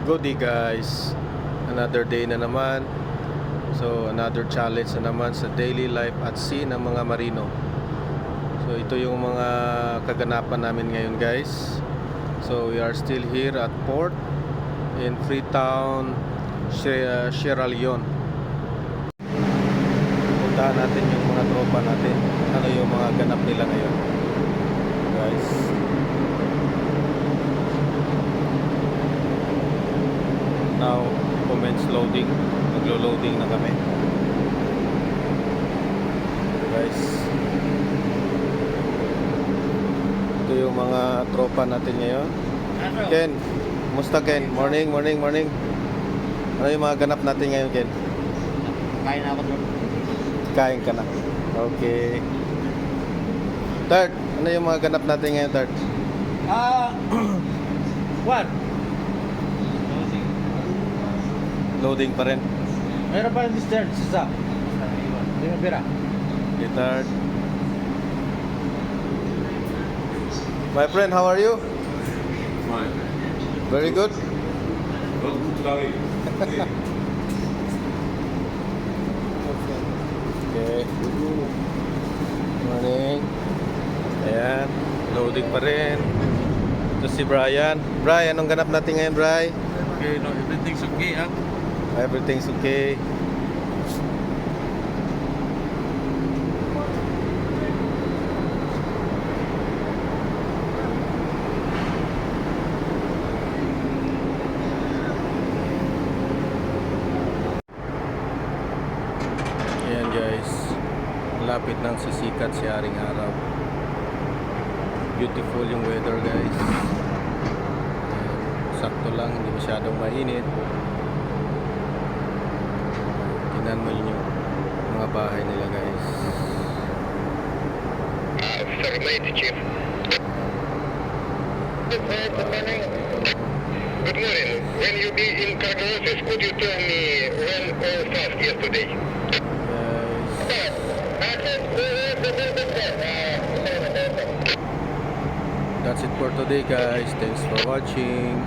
Good day guys, another day na naman. So another challenge na naman sa daily life at sea ng mga marino. So ito yung mga kaganapan namin ngayon guys. So we are still here at port in Freetown, Sierra Leone. Puntahan natin yung mga tropa natin. Ano yung mga ganap nila ngayon guys. Now, commence loading. Maglo-loading na kami. Guys. Ito yung mga tropa natin ngayon. Ken, musta Ken? Morning. Ano yung mga ganap natin ngayon Ken? Kain na ako bro. Kain ka na. Okay. Third, ano yung mga ganap natin ngayon Third? What? Loading pa rin. Meron pa yung distance isa. Hindi mo pira. Okay, Third. My friend, how are you? Fine. Very good. Not good guy. Okay. Morning. Ayan. Loading pa rin. Ito si Brian. Brian, anong ganap natin ngayon, Brian? Okay, no, everything's okay, ah. Everything's okay. Ayan guys, malapit nang sisikat si Haring Araw. Beautiful yung weather guys. Sakto lang, hindi masyadong mainit. Tingnan mo yun yung mga bahay nila guys. Sir, mate, Chief. Good morning. Good morning. When you be in cargo office, could you tell me when all fast yesterday? That's it for today guys. Thanks for watching.